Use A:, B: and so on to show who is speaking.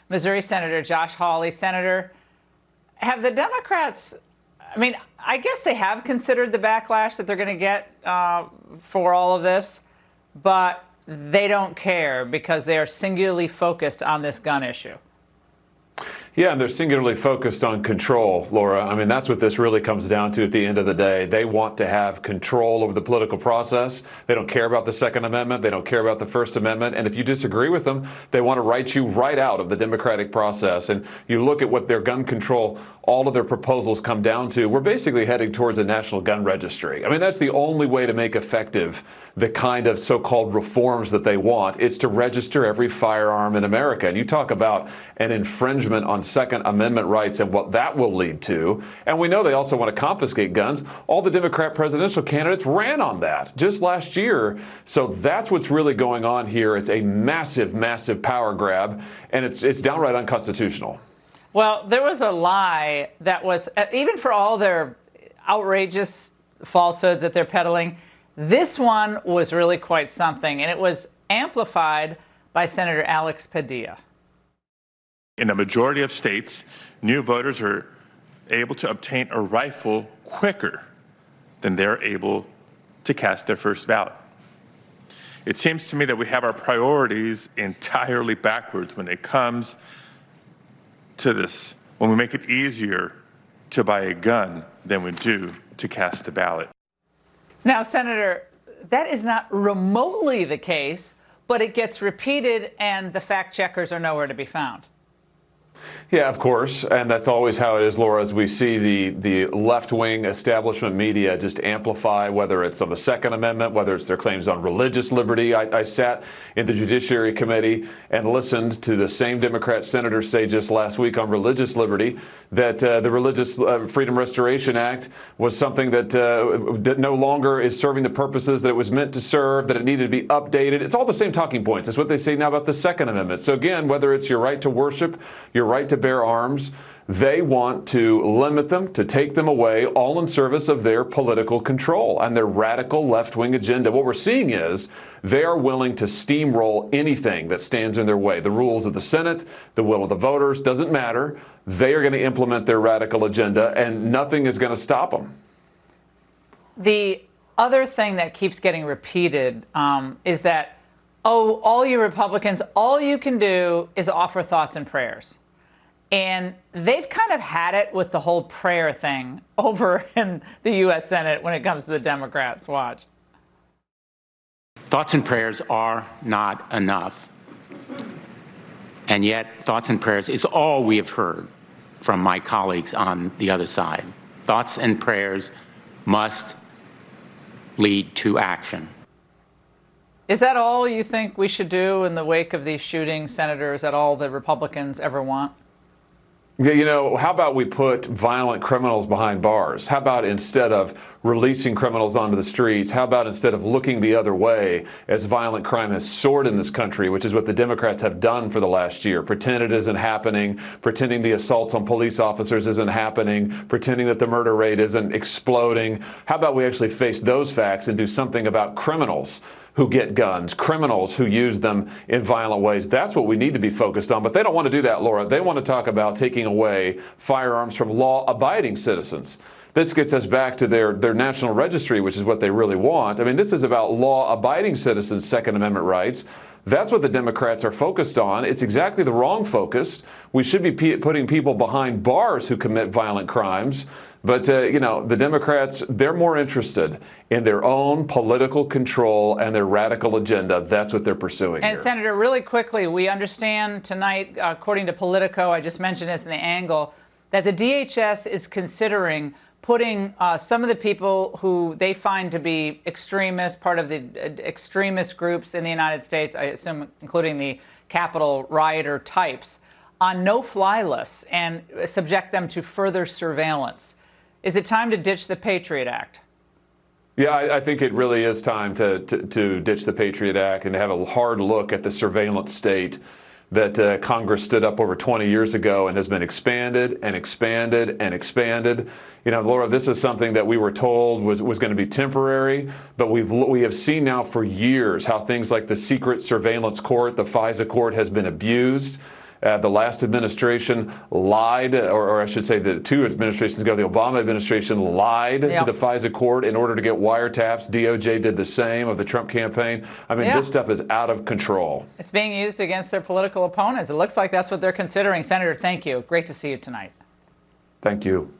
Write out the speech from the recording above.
A: Missouri Senator Josh Hawley. Senator, have the Democrats, I mean, I guess they have considered the backlash that they're going to get for all of this, but they don't care because they are singularly focused on this gun issue.
B: Yeah, and they're singularly focused on control, Laura. I mean, that's what this really comes down to at the end of the day. They want to have control over the political process. They don't care about the Second Amendment. They don't care about the First Amendment. And if you disagree with them, they want to write you right out of the democratic process. And you look at what their gun control, all of their proposals come down to, we're basically heading towards a national gun registry. I mean, that's the only way to make effective the kind of so-called reforms that they want. It's to register every firearm in America. And you talk about an infringement on Second Amendment rights and what that will lead to. And we know they also want to confiscate guns. All the Democrat presidential candidates ran on that just last year. So that's what's really going on here. It's a massive, massive power grab, and it's downright unconstitutional.
A: Well, there was a lie that was, even for all their outrageous falsehoods that they're peddling, this one was really quite something, and it was amplified by Senator Alex Padilla.
C: In a majority of states, new voters are able to obtain a rifle quicker than they're able to cast their first ballot. It seems to me that we have our priorities entirely backwards when it comes to this, when we make it easier to buy a gun than we do to cast a ballot.
A: Now, Senator, that is not remotely the case, but it gets repeated and the fact checkers are nowhere to be found.
B: Yeah, of course, and that's always how it is, Laura, as we see the left-wing establishment media just amplify, whether it's on the Second Amendment, whether it's their claims on religious liberty. I sat in the Judiciary Committee and listened to the same Democrat senators say just last week on religious liberty that the Religious Freedom Restoration Act was something that no longer is serving the purposes that it was meant to serve, that it needed to be updated. It's all the same talking points. It's what they say now about the Second Amendment. So again, whether it's your right to worship, your right to bear arms, they want to limit them, to take them away, all in service of their political control and their radical left-wing agenda. What we're seeing is they are willing to steamroll anything that stands in their way. The rules of the Senate, the will of the voters, doesn't matter. They are going to implement their radical agenda, and nothing is going to stop them.
A: The other thing that keeps getting repeated is that, oh, all you Republicans, all you can do is offer thoughts and prayers. And they've kind of had it with the whole prayer thing over in the U.S. Senate when it comes to the Democrats. Watch.
D: Thoughts and prayers are not enough. And yet, thoughts and prayers is all we have heard from my colleagues on the other side. Thoughts and prayers must lead to action.
A: Is that all you think we should do in the wake of these shootings, Senator? Is that all the Republicans ever want?
B: Yeah, you know, how about we put violent criminals behind bars? How about instead of releasing criminals onto the streets, how about instead of looking the other way as violent crime has soared in this country, which is what the Democrats have done for the last year, pretend it isn't happening, pretending the assaults on police officers isn't happening, pretending that the murder rate isn't exploding. How about we actually face those facts and do something about criminals who get guns, criminals who use them in violent ways? That's what we need to be focused on. But they don't want to do that, Laura. They want to talk about taking away firearms from law-abiding citizens. This gets us back to their national registry, which is what they really want. I mean, this is about law-abiding citizens' Second Amendment rights. That's what the Democrats are focused on. It's exactly the wrong focus. We should be putting people behind bars who commit violent crimes. But, you know, the Democrats, they're more interested in their own political control and their radical agenda. That's what they're pursuing
A: And,
B: here.
A: Senator, really quickly, we understand tonight, according to Politico, I just mentioned this in the angle, that the DHS is considering putting some of the people who they find to be extremists, part of the extremist groups in the United States, I assume including the Capitol rioter types, on no-fly lists and subject them to further surveillance. Is it time to ditch the Patriot Act?
B: Yeah, I think it really is time to ditch the Patriot Act and to have a hard look at the surveillance state that Congress stood up over 20 years ago and has been expanded and expanded and expanded. You know, Laura, this is something that we were told was going to be temporary, but we have seen now for years how things like the secret surveillance court, the FISA court, has been abused. The last administration lied, or I should say the two administrations ago, the Obama administration lied to the FISA court in order to get wiretaps. DOJ did the same of the Trump campaign. I mean, this stuff is out of control.
A: It's being used against their political opponents. It looks like that's what they're considering. Senator, thank you. Great to see you tonight.
B: Thank you.